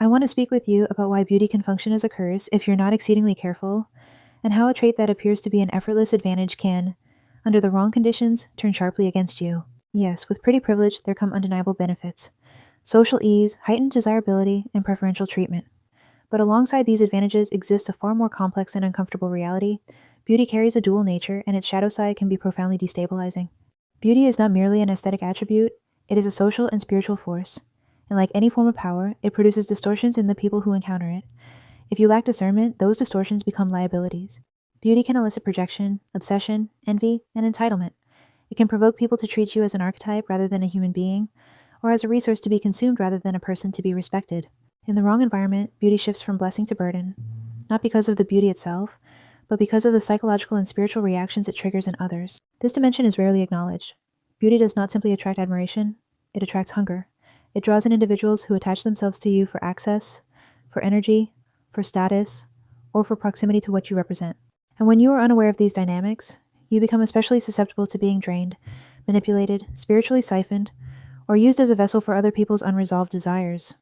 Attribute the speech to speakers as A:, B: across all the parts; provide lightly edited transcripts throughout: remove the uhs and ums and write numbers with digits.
A: I want to speak with you about why beauty can function as a curse if you're not exceedingly careful, and how a trait that appears to be an effortless advantage can, under the wrong conditions, turn sharply against you. Yes, with pretty privilege, there come undeniable benefits: social ease, heightened desirability, and preferential treatment. But alongside these advantages exists a far more complex and uncomfortable reality. Beauty carries a dual nature, and its shadow side can be profoundly destabilizing. Beauty is not merely an aesthetic attribute, it is a social and spiritual force. And like any form of power, it produces distortions in the people who encounter it. If you lack discernment, those distortions become liabilities. Beauty can elicit projection, obsession, envy, and entitlement. It can provoke people to treat you as an archetype rather than a human being, or as a resource to be consumed rather than a person to be respected. In the wrong environment, beauty shifts from blessing to burden, not because of the beauty itself, but because of the psychological and spiritual reactions it triggers in others. This dimension is rarely acknowledged. Beauty does not simply attract admiration, it attracts hunger. It draws in individuals who attach themselves to you for access, for energy, for status, or for proximity to what you represent. And when you are unaware of these dynamics, you become especially susceptible to being drained, manipulated, spiritually siphoned, or used as a vessel for other people's unresolved desires.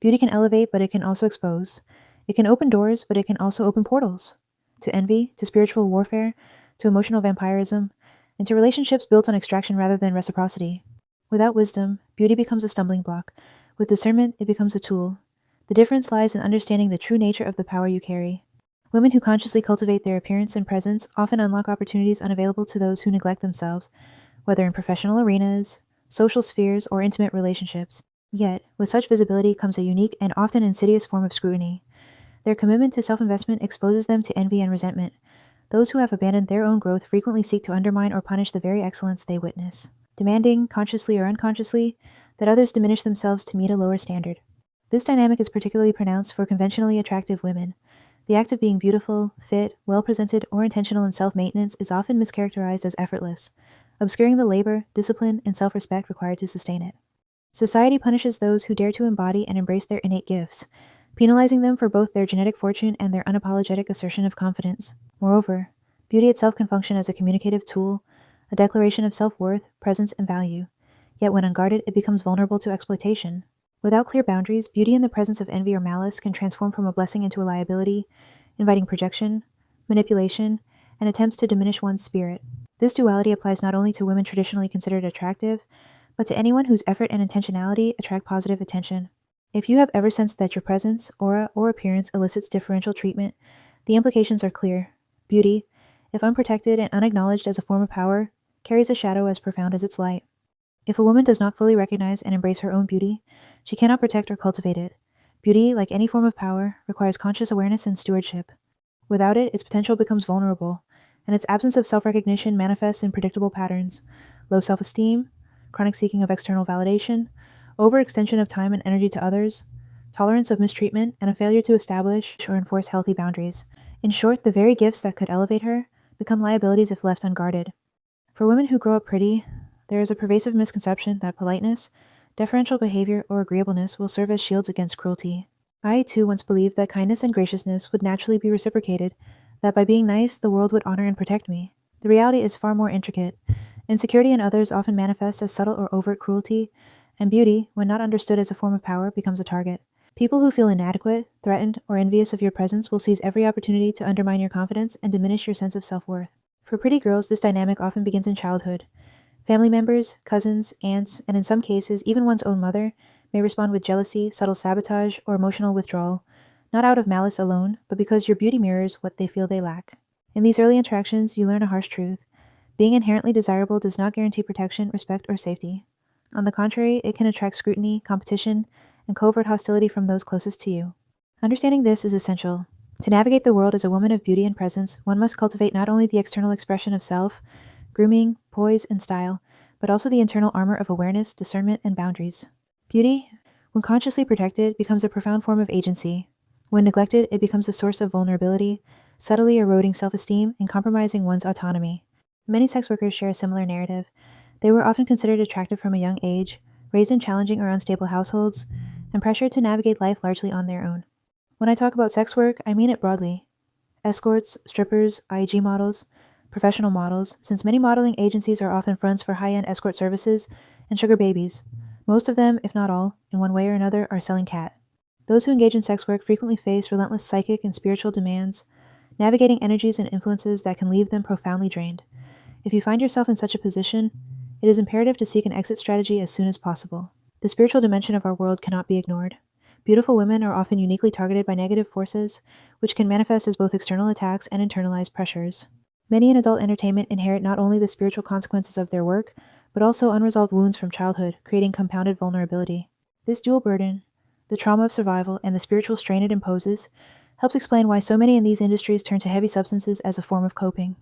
A: Beauty can elevate, but it can also expose. It can open doors, but it can also open portals. To envy, to spiritual warfare, to emotional vampirism, and to relationships built on extraction rather than reciprocity. Without wisdom, beauty becomes a stumbling block. With discernment, it becomes a tool. The difference lies in understanding the true nature of the power you carry. Women who consciously cultivate their appearance and presence often unlock opportunities unavailable to those who neglect themselves, whether in professional arenas, social spheres, or intimate relationships. Yet, with such visibility comes a unique and often insidious form of scrutiny. Their commitment to self-investment exposes them to envy and resentment. Those who have abandoned their own growth frequently seek to undermine or punish the very excellence they witness, demanding, consciously or unconsciously, that others diminish themselves to meet a lower standard. This dynamic is particularly pronounced for conventionally attractive women. The act of being beautiful, fit, well-presented, or intentional in self-maintenance is often mischaracterized as effortless, obscuring the labor, discipline, and self-respect required to sustain it. Society punishes those who dare to embody and embrace their innate gifts, penalizing them for both their genetic fortune and their unapologetic assertion of confidence. Moreover, beauty itself can function as a communicative tool, a declaration of self-worth, presence, and value. Yet when unguarded, it becomes vulnerable to exploitation. Without clear boundaries, beauty in the presence of envy or malice can transform from a blessing into a liability, inviting projection, manipulation, and attempts to diminish one's spirit. This duality applies not only to women traditionally considered attractive, but to anyone whose effort and intentionality attract positive attention. If you have ever sensed that your presence, aura, or appearance elicits differential treatment, the implications are clear. Beauty, if unprotected and unacknowledged as a form of power, carries a shadow as profound as its light. If a woman does not fully recognize and embrace her own beauty, she cannot protect or cultivate it. Beauty, like any form of power, requires conscious awareness and stewardship. Without it, its potential becomes vulnerable, and its absence of self-recognition manifests in predictable patterns: low self-esteem, chronic seeking of external validation, overextension of time and energy to others, tolerance of mistreatment, and a failure to establish or enforce healthy boundaries. In short, the very gifts that could elevate her become liabilities if left unguarded. For women who grow up pretty, there is a pervasive misconception that politeness, deferential behavior, or agreeableness will serve as shields against cruelty. I, too, once believed that kindness and graciousness would naturally be reciprocated, that by being nice, the world would honor and protect me. The reality is far more intricate. Insecurity in others often manifests as subtle or overt cruelty, and beauty, when not understood as a form of power, becomes a target. People who feel inadequate, threatened, or envious of your presence will seize every opportunity to undermine your confidence and diminish your sense of self-worth. For pretty girls, this dynamic often begins in childhood. Family members, cousins, aunts, and in some cases, even one's own mother, may respond with jealousy, subtle sabotage, or emotional withdrawal, not out of malice alone, but because your beauty mirrors what they feel they lack. In these early interactions, you learn a harsh truth. Being inherently desirable does not guarantee protection, respect, or safety. On the contrary, it can attract scrutiny, competition, and covert hostility from those closest to you. Understanding this is essential. To navigate the world as a woman of beauty and presence, one must cultivate not only the external expression of self, grooming, poise, and style, but also the internal armor of awareness, discernment, and boundaries. Beauty, when consciously protected, becomes a profound form of agency. When neglected, it becomes a source of vulnerability, subtly eroding self-esteem and compromising one's autonomy. Many sex workers share a similar narrative. They were often considered attractive from a young age, raised in challenging or unstable households, and pressured to navigate life largely on their own. When I talk about sex work, I mean it broadly. Escorts, strippers, IG models, professional models, since many modeling agencies are often fronts for high-end escort services, and sugar babies. Most of them, if not all, in one way or another, are selling cat. Those who engage in sex work frequently face relentless psychic and spiritual demands, navigating energies and influences that can leave them profoundly drained. If you find yourself in such a position, it is imperative to seek an exit strategy as soon as possible. The spiritual dimension of our world cannot be ignored. Beautiful women are often uniquely targeted by negative forces, which can manifest as both external attacks and internalized pressures. Many in adult entertainment inherit not only the spiritual consequences of their work, but also unresolved wounds from childhood, creating compounded vulnerability. This dual burden, the trauma of survival and the spiritual strain it imposes, helps explain why so many in these industries turn to heavy substances as a form of coping.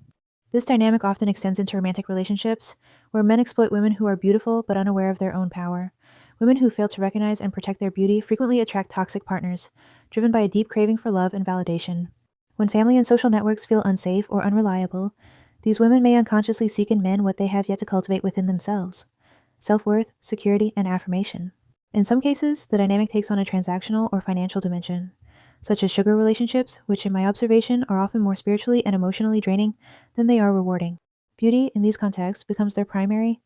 A: This dynamic often extends into romantic relationships, where men exploit women who are beautiful but unaware of their own power. Women who fail to recognize and protect their beauty frequently attract toxic partners, driven by a deep craving for love and validation. When family and social networks feel unsafe or unreliable, these women may unconsciously seek in men what they have yet to cultivate within themselves: self-worth, security, and affirmation. In some cases, the dynamic takes on a transactional or financial dimension, such as sugar relationships, which in my observation are often more spiritually and emotionally draining than they are rewarding. Beauty, in these contexts, becomes their primary,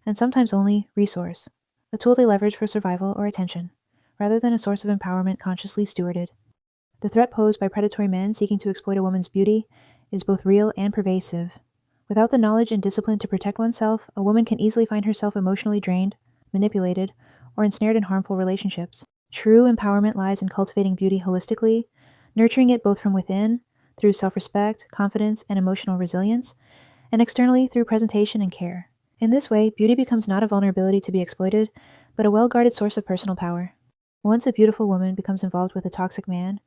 A: and sometimes only, resource, a tool they leverage for survival or attention, rather than a source of empowerment consciously stewarded. The threat posed by predatory men seeking to exploit a woman's beauty is both real and pervasive. Without the knowledge and discipline to protect oneself, a woman can easily find herself emotionally drained, manipulated, or ensnared in harmful relationships. True empowerment lies in cultivating beauty holistically, nurturing it both from within, through self-respect, confidence, and emotional resilience, and externally through presentation and care. In this way, beauty becomes not a vulnerability to be exploited, but a well-guarded source of personal power. Once a beautiful woman becomes involved with a toxic man,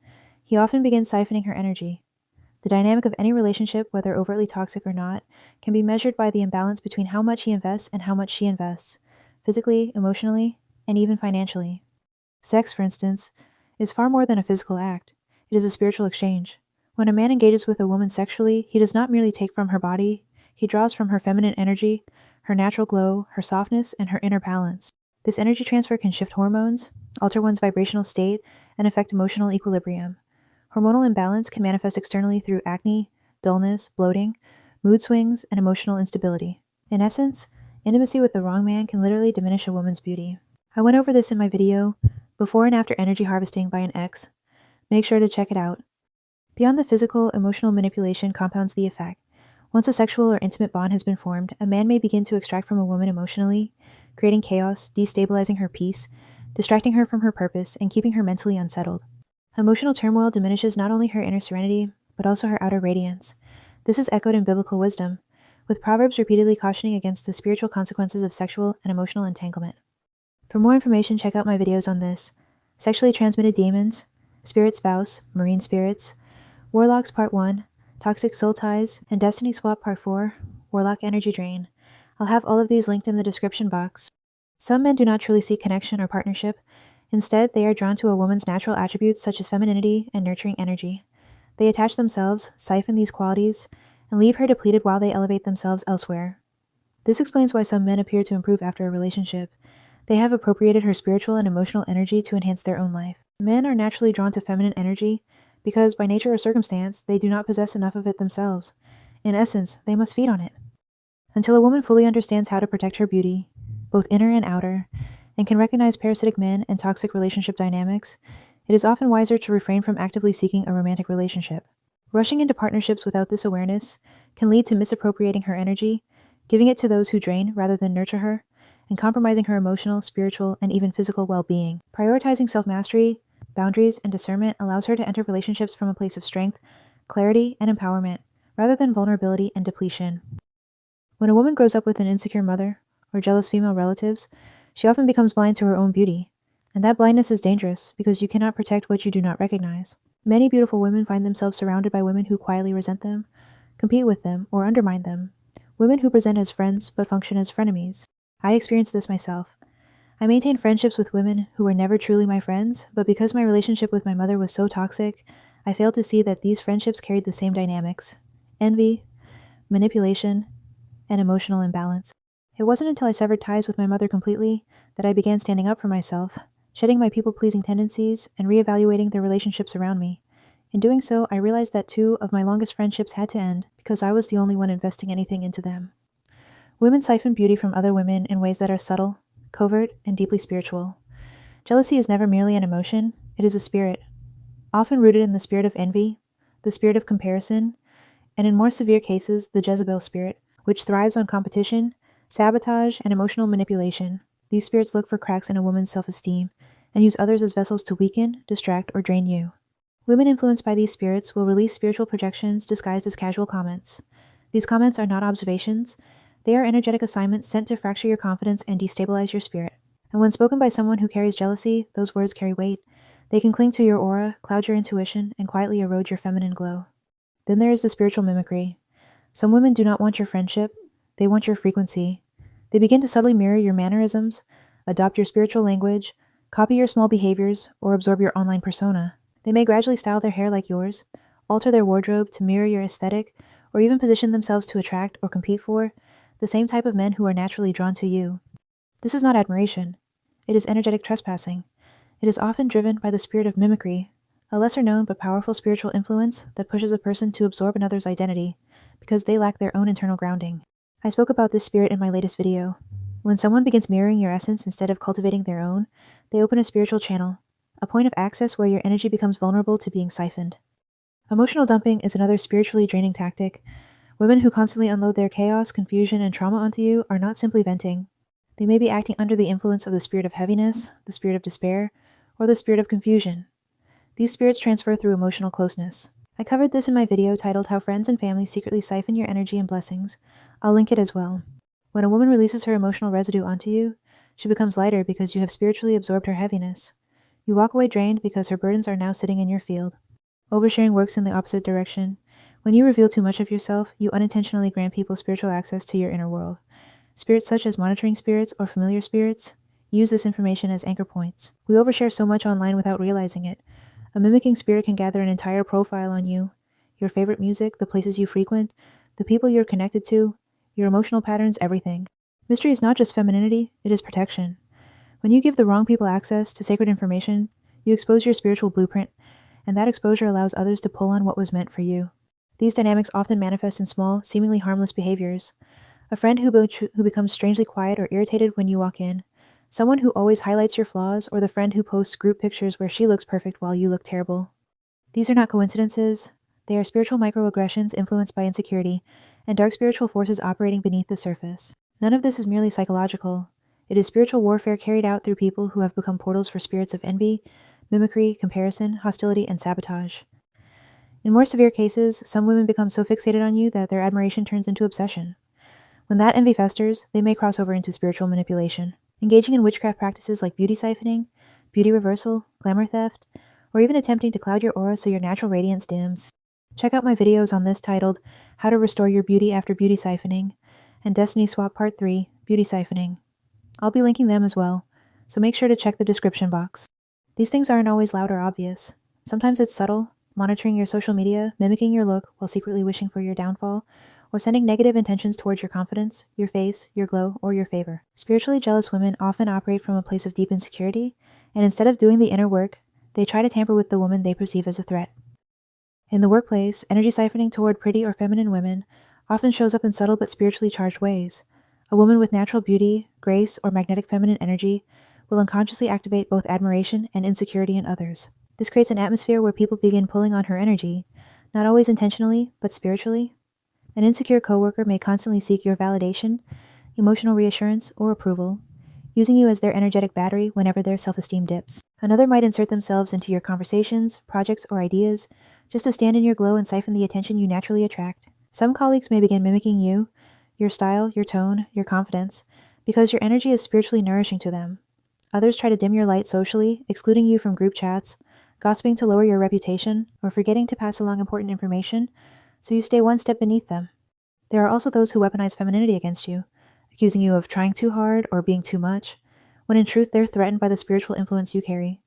A: he often begins siphoning her energy. The dynamic of any relationship, whether overtly toxic or not, can be measured by the imbalance between how much he invests and how much she invests, physically, emotionally, and even financially. Sex, for instance, is far more than a physical act. It is a spiritual exchange. When a man engages with a woman sexually, he does not merely take from her body, he draws from her feminine energy, her natural glow, her softness, and her inner balance. This energy transfer can shift hormones, alter one's vibrational state, and affect emotional equilibrium. Hormonal imbalance can manifest externally through acne, dullness, bloating, mood swings, and emotional instability. In essence, intimacy with the wrong man can literally diminish a woman's beauty. I went over this in my video, Before and After Energy Harvesting by an Ex. Make sure to check it out. Beyond the physical, emotional manipulation compounds the effect. Once a sexual or intimate bond has been formed, a man may begin to extract from a woman emotionally, creating chaos, destabilizing her peace, distracting her from her purpose, and keeping her mentally unsettled. Emotional turmoil diminishes not only her inner serenity, but also her outer radiance. This is echoed in biblical wisdom, with Proverbs repeatedly cautioning against the spiritual consequences of sexual and emotional entanglement. For more information, check out my videos on this: sexually transmitted demons, spirit spouse, marine spirits, warlocks part 1, toxic soul ties, and destiny swap part 4, warlock energy drain. I'll have all of these linked in the description box. Some men do not truly seek connection or partnership. Instead, they are drawn to a woman's natural attributes such as femininity and nurturing energy. They attach themselves, siphon these qualities, and leave her depleted while they elevate themselves elsewhere. This explains why some men appear to improve after a relationship. They have appropriated her spiritual and emotional energy to enhance their own life. Men are naturally drawn to feminine energy because, by nature or circumstance, they do not possess enough of it themselves. In essence, they must feed on it. Until a woman fully understands how to protect her beauty, both inner and outer, and can recognize parasitic men and toxic relationship dynamics, it is often wiser to refrain from actively seeking a romantic relationship. Rushing into partnerships without this awareness can lead to misappropriating her energy, giving it to those who drain rather than nurture her, and compromising her emotional, spiritual, and even physical well-being. Prioritizing self-mastery, boundaries, and discernment allows her to enter relationships from a place of strength, clarity, and empowerment, rather than vulnerability and depletion. When a woman grows up with an insecure mother or jealous female relatives, she often becomes blind to her own beauty, and that blindness is dangerous because you cannot protect what you do not recognize. Many beautiful women find themselves surrounded by women who quietly resent them, compete with them, or undermine them, women who present as friends but function as frenemies. I experienced this myself. I maintained friendships with women who were never truly my friends, but because my relationship with my mother was so toxic, I failed to see that these friendships carried the same dynamics: envy, manipulation, and emotional imbalance. It wasn't until I severed ties with my mother completely that I began standing up for myself, shedding my people-pleasing tendencies, and reevaluating the relationships around me. In doing so, I realized that 2 of my longest friendships had to end because I was the only one investing anything into them. Women siphon beauty from other women in ways that are subtle, covert, and deeply spiritual. Jealousy is never merely an emotion. It is a spirit, often rooted in the spirit of envy, the spirit of comparison, and in more severe cases, the Jezebel spirit, which thrives on competition, sabotage, and emotional manipulation. These spirits look for cracks in a woman's self-esteem and use others as vessels to weaken, distract, or drain you. Women influenced by these spirits will release spiritual projections disguised as casual comments. These comments are not observations. They are energetic assignments sent to fracture your confidence and destabilize your spirit. And when spoken by someone who carries jealousy, those words carry weight. They can cling to your aura, cloud your intuition, and quietly erode your feminine glow. Then there is the spiritual mimicry. Some women do not want your friendship. They want your frequency. They begin to subtly mirror your mannerisms, adopt your spiritual language, copy your small behaviors, or absorb your online persona. They may gradually style their hair like yours, alter their wardrobe to mirror your aesthetic, or even position themselves to attract or compete for the same type of men who are naturally drawn to you. This is not admiration. It is energetic trespassing. It is often driven by the spirit of mimicry, a lesser-known but powerful spiritual influence that pushes a person to absorb another's identity because they lack their own internal grounding. I spoke about this spirit in my latest video. When someone begins mirroring your essence instead of cultivating their own, they open a spiritual channel, a point of access where your energy becomes vulnerable to being siphoned. Emotional dumping is another spiritually draining tactic. Women who constantly unload their chaos, confusion, and trauma onto you are not simply venting. They may be acting under the influence of the spirit of heaviness, the spirit of despair, or the spirit of confusion. These spirits transfer through emotional closeness. I covered this in my video titled How Friends and Family Secretly Siphon Your Energy and Blessings. I'll link it as well. When a woman releases her emotional residue onto you, she becomes lighter because you have spiritually absorbed her heaviness. You walk away drained because her burdens are now sitting in your field. Oversharing works in the opposite direction. When you reveal too much of yourself, you unintentionally grant people spiritual access to your inner world. Spirits such as monitoring spirits or familiar spirits use this information as anchor points. We overshare so much online without realizing it. A mimicking spirit can gather an entire profile on you, your favorite music, the places you frequent, the people you're connected to, your emotional patterns, everything. Mystery is not just femininity, it is protection. When you give the wrong people access to sacred information, you expose your spiritual blueprint, and that exposure allows others to pull on what was meant for you. These dynamics often manifest in small, seemingly harmless behaviors. A friend who becomes strangely quiet or irritated when you walk in, someone who always highlights your flaws, or the friend who posts group pictures where she looks perfect while you look terrible. These are not coincidences. They are spiritual microaggressions influenced by insecurity and dark spiritual forces operating beneath the surface. None of this is merely psychological. It is spiritual warfare carried out through people who have become portals for spirits of envy, mimicry, comparison, hostility, and sabotage. In more severe cases, some women become so fixated on you that their admiration turns into obsession. When that envy festers, they may cross over into spiritual manipulation, engaging in witchcraft practices like beauty siphoning, beauty reversal, glamour theft, or even attempting to cloud your aura so your natural radiance dims. Check out my videos on this titled How to Restore Your Beauty After Beauty Siphoning and Destiny Swap Part 3, Beauty Siphoning. I'll be linking them as well, so make sure to check the description box. These things aren't always loud or obvious. Sometimes it's subtle, monitoring your social media, mimicking your look while secretly wishing for your downfall, or sending negative intentions towards your confidence, your face, your glow, or your favor. Spiritually jealous women often operate from a place of deep insecurity, and instead of doing the inner work, they try to tamper with the woman they perceive as a threat. In the workplace, energy siphoning toward pretty or feminine women often shows up in subtle but spiritually charged ways. A woman with natural beauty, grace, or magnetic feminine energy will unconsciously activate both admiration and insecurity in others. This creates an atmosphere where people begin pulling on her energy, not always intentionally, but spiritually. An insecure coworker may constantly seek your validation, emotional reassurance, or approval, using you as their energetic battery whenever their self-esteem dips. Another might insert themselves into your conversations, projects, or ideas, just to stand in your glow and siphon the attention you naturally attract. Some colleagues may begin mimicking you, your style, your tone, your confidence, because your energy is spiritually nourishing to them. Others try to dim your light socially, excluding you from group chats, gossiping to lower your reputation, or forgetting to pass along important information, so you stay one step beneath them. There are also those who weaponize femininity against you, accusing you of trying too hard or being too much, when in truth they're threatened by the spiritual influence you carry.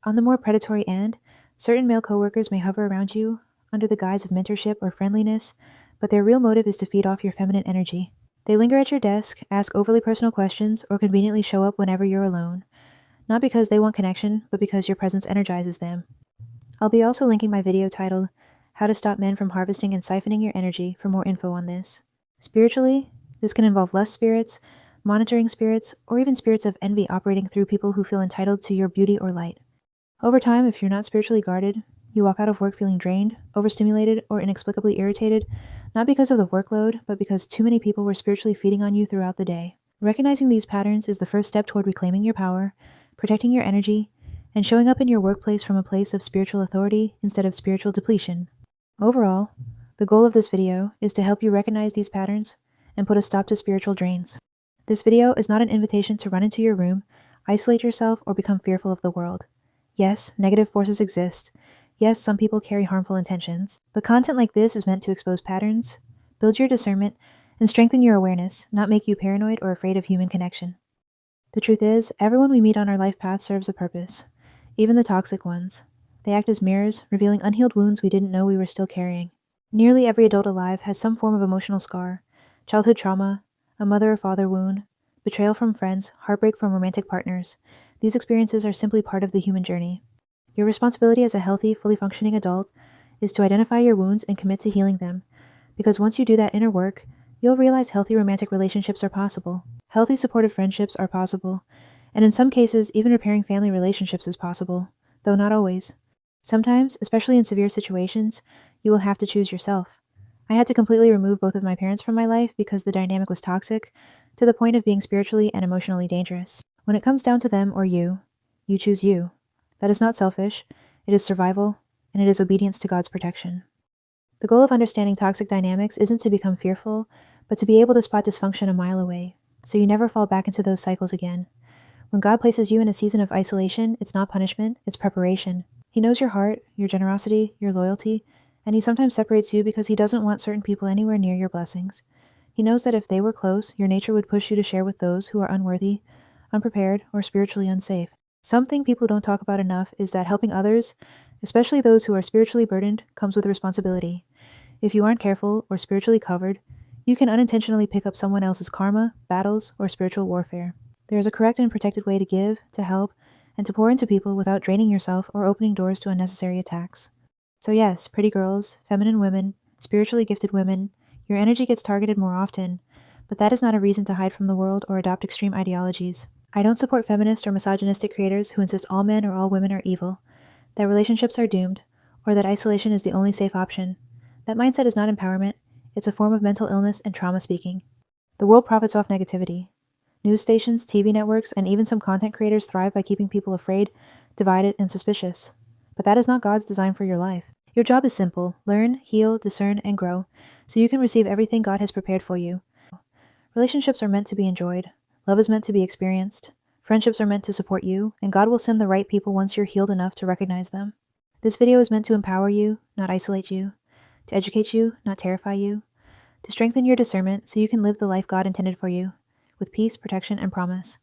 A: On the more predatory end, certain male coworkers may hover around you under the guise of mentorship or friendliness, but their real motive is to feed off your feminine energy. They linger at your desk, ask overly personal questions, or conveniently show up whenever you're alone, not because they want connection, but because your presence energizes them. I'll be also linking my video titled How to Stop Men from Harvesting and Siphoning Your Energy for more info on this. Spiritually, this can involve lust spirits, monitoring spirits, or even spirits of envy operating through people who feel entitled to your beauty or light. Over time, if you're not spiritually guarded, you walk out of work feeling drained, overstimulated, or inexplicably irritated, not because of the workload, but because too many people were spiritually feeding on you throughout the day. Recognizing these patterns is the first step toward reclaiming your power, protecting your energy, and showing up in your workplace from a place of spiritual authority instead of spiritual depletion. Overall, the goal of this video is to help you recognize these patterns and put a stop to spiritual drains. This video is not an invitation to run into your room, isolate yourself, or become fearful of the world. Yes, negative forces exist. Yes, some people carry harmful intentions. But content like this is meant to expose patterns, build your discernment, and strengthen your awareness, not make you paranoid or afraid of human connection. The truth is, everyone we meet on our life path serves a purpose, even the toxic ones. They act as mirrors, revealing unhealed wounds we didn't know we were still carrying. Nearly every adult alive has some form of emotional scar, childhood trauma, a mother or father wound, betrayal from friends, heartbreak from romantic partners. These experiences are simply part of the human journey. Your responsibility as a healthy, fully functioning adult is to identify your wounds and commit to healing them, because once you do that inner work, you'll realize healthy romantic relationships are possible, healthy supportive friendships are possible, and in some cases, even repairing family relationships is possible, though not always. Sometimes, especially in severe situations, you will have to choose yourself. I had to completely remove both of my parents from my life because the dynamic was toxic, to the point of being spiritually and emotionally dangerous. When it comes down to them or you choose you. That is not selfish, it is survival, and it is obedience to God's protection. The goal of understanding toxic dynamics isn't to become fearful, but to be able to spot dysfunction a mile away, so you never fall back into those cycles again. When God places you in a season of isolation, it's not punishment, it's preparation. He knows your heart, your generosity, your loyalty, and He sometimes separates you because He doesn't want certain people anywhere near your blessings. He knows that if they were close, your nature would push you to share with those who are unworthy, unprepared, or spiritually unsafe. Something people don't talk about enough is that helping others, especially those who are spiritually burdened, comes with responsibility. If you aren't careful or spiritually covered, you can unintentionally pick up someone else's karma, battles, or spiritual warfare. There is a correct and protected way to give, to help, and to pour into people without draining yourself or opening doors to unnecessary attacks. So yes, pretty girls, feminine women, spiritually gifted women, your energy gets targeted more often, but that is not a reason to hide from the world or adopt extreme ideologies. I don't support feminist or misogynistic creators who insist all men or all women are evil, that relationships are doomed, or that isolation is the only safe option. That mindset is not empowerment, it's a form of mental illness and trauma speaking. The world profits off negativity. News stations, TV networks, and even some content creators thrive by keeping people afraid, divided, and suspicious. But that is not God's design for your life. Your job is simple: learn, heal, discern, and grow, so you can receive everything God has prepared for you. Relationships are meant to be enjoyed. Love is meant to be experienced. Friendships are meant to support you, and God will send the right people once you're healed enough to recognize them. This video is meant to empower you, not isolate you, to educate you, not terrify you, to strengthen your discernment so you can live the life God intended for you, with peace, protection, and promise.